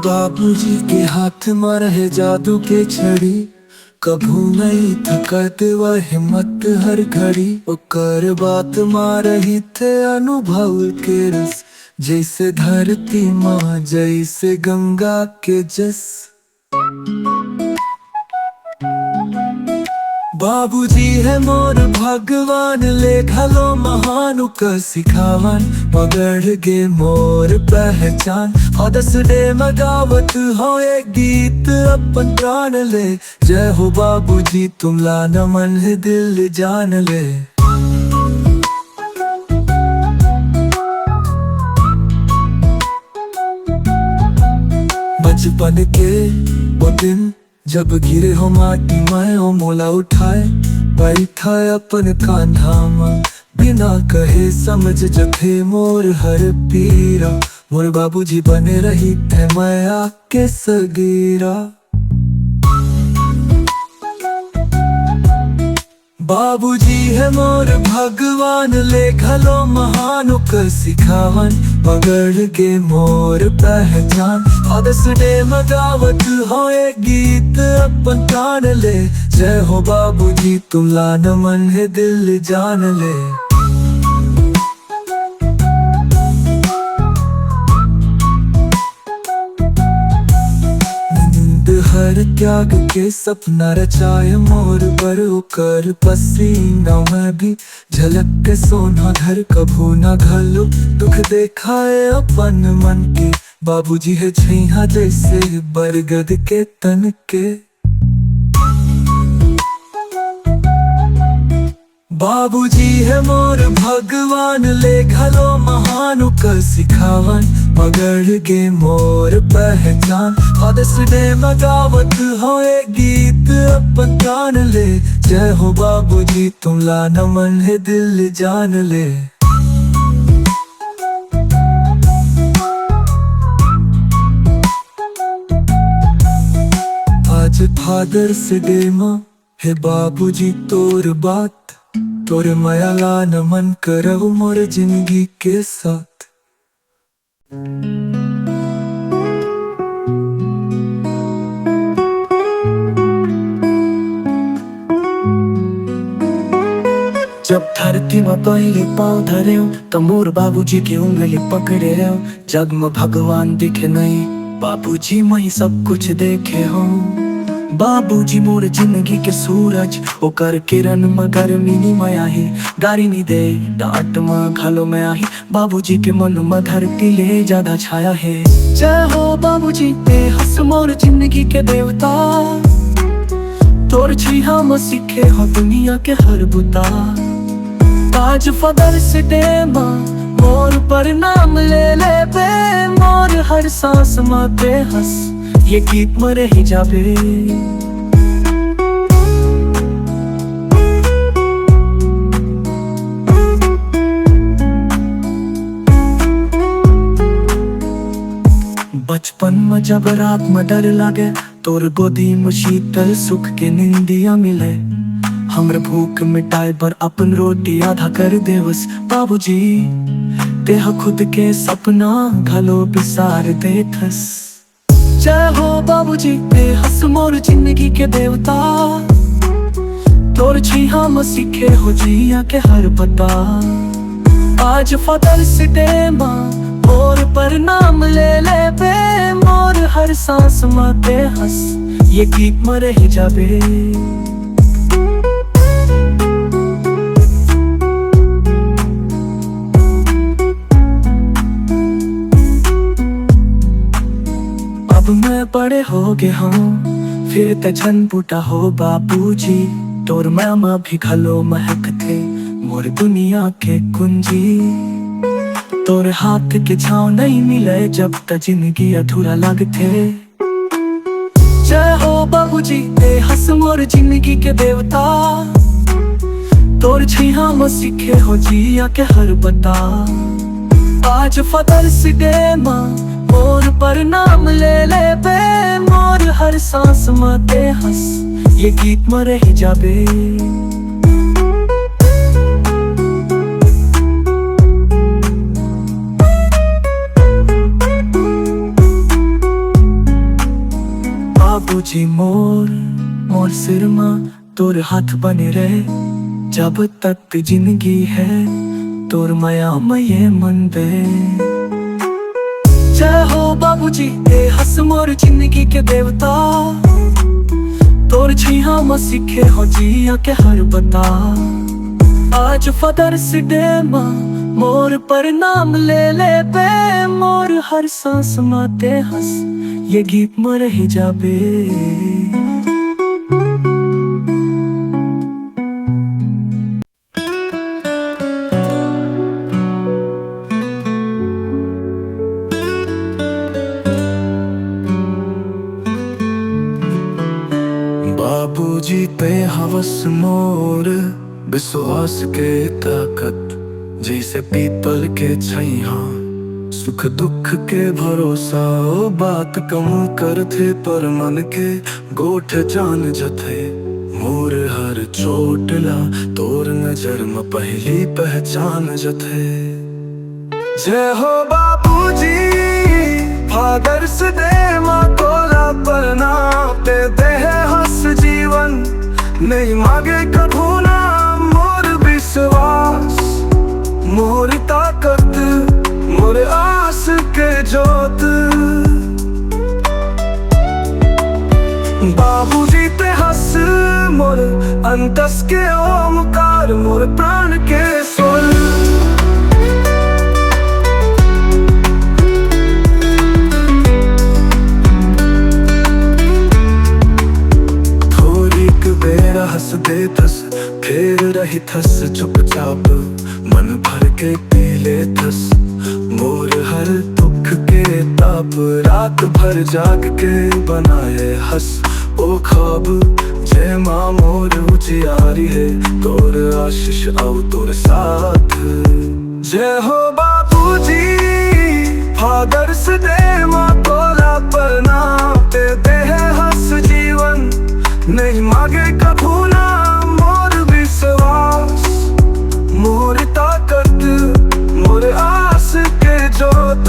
बाबूजी के हाथ में रहे जादू के छड़ी, कभू नहीं थकते वह हिम्मत हर घड़ी। ओकर बात मार रही थे अनुभव के रस, जैसे धरती माँ जैसे गंगा के जस। बाबूजी है मोर भगवान, ले घलो महानु का सिखावन। पगड़ गे मोर पहचान, हदस डे मगावत हो एक गीत अपन प्राण ले। जय हो बाबूजी तुमला नमन है दिल जान ले। बचपन के वो दिन जब गिरे हो माटी में, ओ मोला उठाए बैठा अपन कांधा में। बिना कहे समझ जथे मोर हर पीरा, मोर बाबूजी बने रही थे मैं आके सगीरा। बाबूजी है मोर भगवान, ले घलो महानु का सिखावन। पगड़ गे मोर पहचान, हदस डे मगावत हो एक गीत अपन प्राण ले। जय हो बाबूजी तुमला नमन है दिल जान ले। हर त्याग के सपना रचाए मोर पर, ओकर पसीना में भी झलक के सोना घर कभू न घलो। दुख देखाए अपन मन के, बाबूजी है छैया जैसे बरगद के तन के। बाबूजी है मोर भगवान, ले घलो महानु का सिखावन। पगड़ गे मोर पहचान, हदस डे मगावत हो एक गीत अपन प्राण ले। जय हो बाबूजी तुमला नमन है दिल जान ले। आज फादर्स डे मां है बाबूजी तोर बात, तोर मायाला नमन करहु मोर जिंदगी के साथ। जब धरती में पहले पाँव धरे तो मोर बाबूजी की उंगली पकड़े हो। जग में भगवान दिखे नहीं, बाबूजी में ही सब कुछ देखे हो। बाबूजी मोर जिंदगी के सूरज, ओकर किरण में गर्मी नी में आही। गारी नी दे डांट में घलो में आही, बाबूजी के मन में धरती ले ज्यादा छाया है। जय हो बाबूजी ते हंस मोर जिंदगी के देवता, तोर छिहा में सीखे हो दुनिया के हर बुता। आज फादर्स डे मोर पर नाम ले ले बे, मोर हर सांस में बेहस ये गीत में रह जाबे। बचपन में जब रात में डर लागे, तोर गोदी में शीतल सुख के निंदिया मिले। हमर भूख मिटाए पर अपन रोटी आधा कर देवस बाबूजी, तेहा खुद के सपना घलो बिसार देखस। जय हो बाबूजी ते हंस मोर जिंदगी के देवता, तोर छिहा में सीखे हो जिया के हर पता। आज फादर्स डे मोर पर नाम ले ले बे, मोर हर सांस में ते हंस ये गीत में रह जाबे। मैं बड़े हो गए हूँ फिर ते छन बूटा हो बाबूजी, तोर मामा भी घलो महक थे मोर दुनिया के कुंजी। तोर हाथ के छाँव नहीं मिले जब तक जिंदगी अधूरा लगते। जय हो बाबूजी ते हंस मोर जिंदगी के देवता, तोर छिहा में सीखे हो जिया के हर बता। आज फादर्स डे मोर पर नाम ले ले बे, मोर हर सांस में ते हंस ये गीत में रह जाबे। साथ बने रहे जब तक जिंदगी है तोर माया मये मन बे। जय हो बाबूजी ए हंस मोर जिंदगी के देवता, तोर छिया म सीखे हो जिया के हर बता। आज फादर्स डे मा मोर प्रणाम ले ले बे, मोर हर सांस माते हंस ये गीत में रह जाबे। बाबूजी पे हवस मोर विश्वास के ताकत, जैसे पीपल के छैया सुख दुख के भरोसा। ओ बात कम करथे पर मन के गोठ जान जथे, मोर हर चोटला तोर नजर में पहली पहचान जथे। जय हो बाबूजी फादर्स डे माँ तोला प्रणाम ते दे हंस जीवन, नहीं मांगे कभू ना मोर विश्वास, मोर ताकत मोर आस के जोत। बाबूजी ते हंस मोर अंतस के ओमकार, मोर प्राण के स्वर। हंस दे थस फेर रही थस चुपचाप, मन भर के पी ले थस मोर हर दुख के ताप। रात भर जाग के बनाए हंस ओ ख्वाब, जय माँ मोर उजियारी है तोर आशीष आओ तोर साथ। जय हो बाबूजी फादर्स डे माँ तोला प्रणाम ते दे हंस जीवन, नहीं मांगे कभू ना मोर विश्वास, मोर ताकत मोर आस के जोत।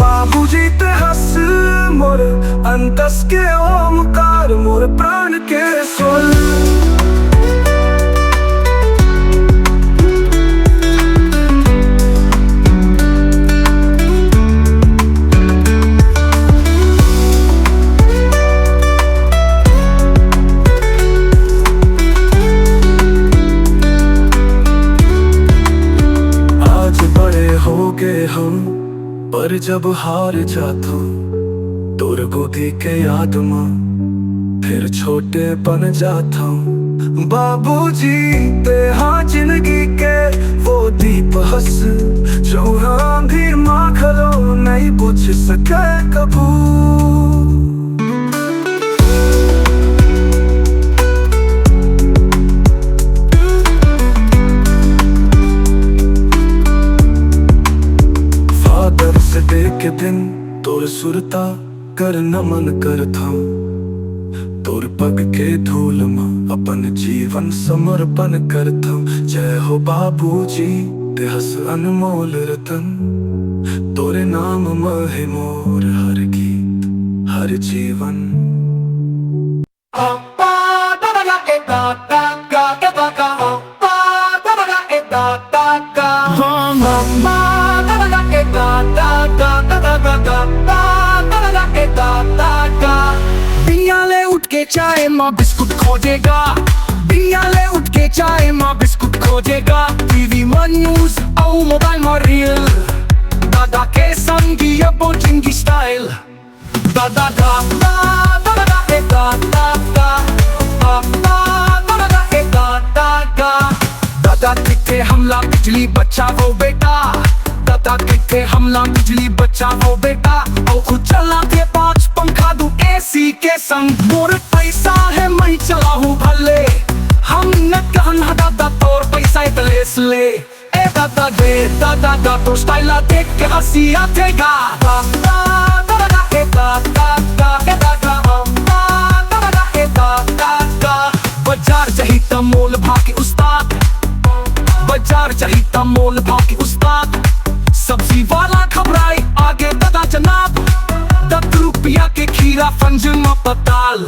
बाबूजी ते हंस मोर अंतस के ओमकार, मोर प्राण के स्वर। हम पर जब हार जाता तोर गोदी के याद में फिर छोटे बन जाता। बाबूजी ते हाँ जिंदगी के वो दीप हंस, जो हम भी माँ खलो नहीं बुझ सके कभू। के दिन तोर सुरता कर नमन करता, तोर पग के धूल में अपन जीवन समर्पण करता। जय हो बाबूजी ते हंस अनमोल रतन, तोरे नाम में है मोर हर गीत हर जीवन। बिया ले उठ के चाय माँ बिस्कुट खोजेगा, बिया ले उठ के चाय माँ बिस्कुट खोजेगा। टीवी में न्यूज और मोबाइल में रील, दादा के संगी ये बोटिंगी स्टाइल। दादा दा दा दा दा दा दा दा दादा किथे हमला बिजली बचाओ बेटा, दादा किथे हमला बिजली बचाओ बेटा। और खुद चला के 5 पंखा दूं एसी के संग, मोर पैसा है मैं चलाऊं भले, हम न कहन दादा तोर पैसा इतलेस ले। ए दादा दे दादा दा तो स्टाइल देख के हंसी आतेगा। दादा दादा ए दादा दा ए दादा दादा ए दादा। बाजार चाहिए मोल भाके उस्ताद, बाजार चाहिए मोल भाके उस्ताद। सब्जी वाला घबराए आगे दादा जनाब, 10 रुपया के खीर हीरा फंजन पताल।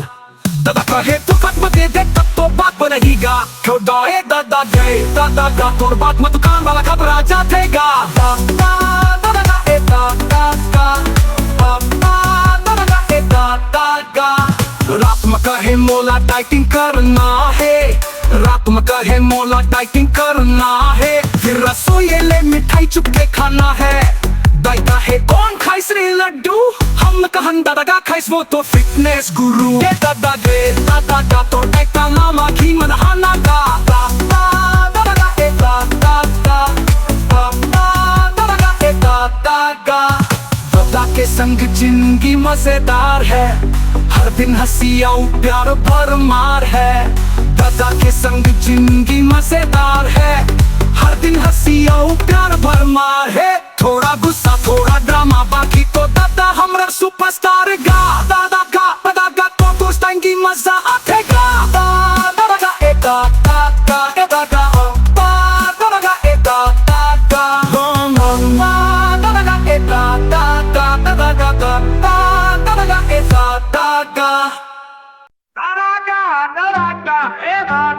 दादा कहे तो खत्म दे दे तब तो बात बनेगा। क्यों डाए दादा गए दादा का तोर बात में दुकान वाला घबरा जातेगा। दादा दादा का ए दादा का दादा दादा का ए दादा का। रात में कहे मोला डाइटिंग करना है, रात में कहे मोला डाइटिंग करना है। फिर रसोई ले मिठाई चुप के खाना है। दादा है कौन खाइस रे लड्डू, हम कहन दादा का खाइस वो तो फिटनेस गुरु। ये दादा गे दादा का तो एकता नामा घी में नहाना का। दादा दादा का ए दादा का दादा का ए दादा का। दादा के संग जिंदगी मजेदार है, हर दिन हंसी और प्यार भरमार है। दादा के संग जिंदगी मजेदार है, हर दिन हंसी और प्यार भरमार है। थोड़ा गुस्सा थोड़ा ड्रामा बाकी तो दादा हमरा सुपरस्टार गा। दादा का तो उस टाइम की मजा आतेगा। दादा का ए दादा का ए दादा का दादा का ए दादा का दादा का ए दादा का दादा का दादा का ए दादा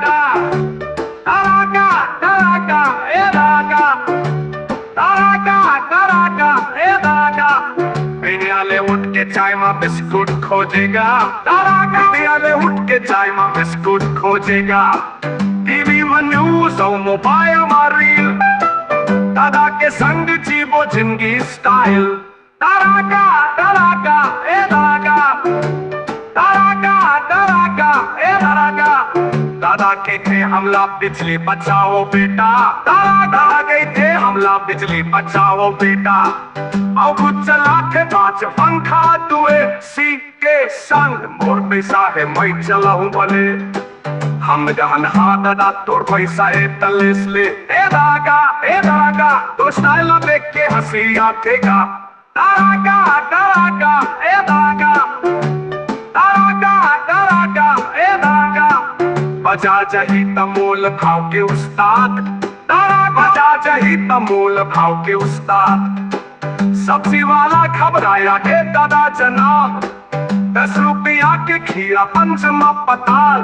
का दादा का ए दादा दादा ए दादा उठ के चाय में बिस्कुट खोजेगा। पीने उठ के चाय में बिस्कुट खोजेगा। टीवी में न्यूज और मोबाइल में रील, दादा के संग जीवो जिंदगी स्टाइल। दादा का ए दादा दादा ए दादा। दादा कहते हमला बिजली बचाओ बेटा। दादा कहते हमला बिजली बचाओ बेटा। और कुछ चला के पाँच पंखा दुए सी के संग मोर पैसा है मैं चलाऊं भले। हम गहन हाथ दादा तोर पैसा है तलेस ले। ए दागा तो स्टाइल देख के हंसी आतेगा। दागा ए दागा दागा ए दागा। बजा जही तमोल भाव के उस्ताद। बजा जही तमोल भाव के उस्ताद। सब्जी वाला घबराया के दादा जनाब, 10 रुपया के खीरा पंचमा पताल।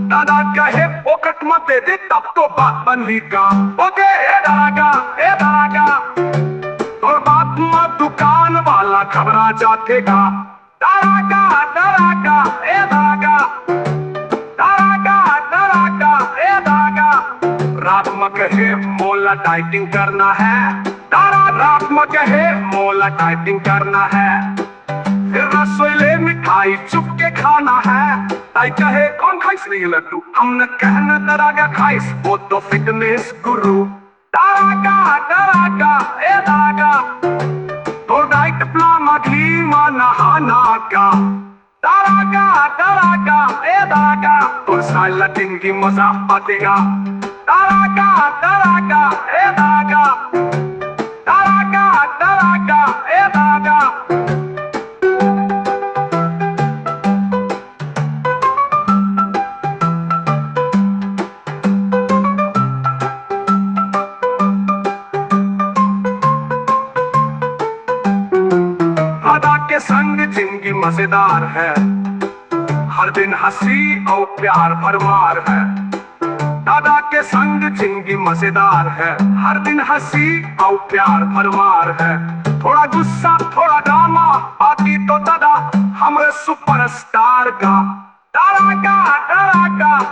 दादा कहे पोकट में दे दे तब तो बात बनेगा। ओके ए दागा और बात में दुकान वाला घबरा जातेगा। दादा ए दागा दादा ए दागा। रात में कहे मोला डाइटिंग करना है। रात में कहे मोला डाइटिंग करना है। फिर रसोई ले मिठाई चुप के खाना है। ताई कहे कौन खाइस नहीं लड्डू, हमने कहना दादा खाइस वो तो फिटनेस गुरु। दादा ए दादा तो डाइट प्लान अगली मां नहाना का। दादा ए दादा तो साइलेंटिंग की मजा आतेगा। दादा ए दादा दादा ए दादा। दादा के संग जिंदगी मजेदार है, हर दिन हंसी और प्यार भरमार है। दादा के संग जिंदगी मजेदार है, हर दिन हंसी और प्यार भरमार है। थोड़ा गुस्सा थोड़ा ड्रामा बाकी तो दादा हमरे सुपरस्टार का। दादा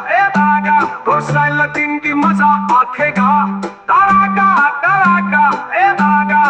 ए दादा तो साइलेंटिंग की मजा आतेगा। दादा ए दादा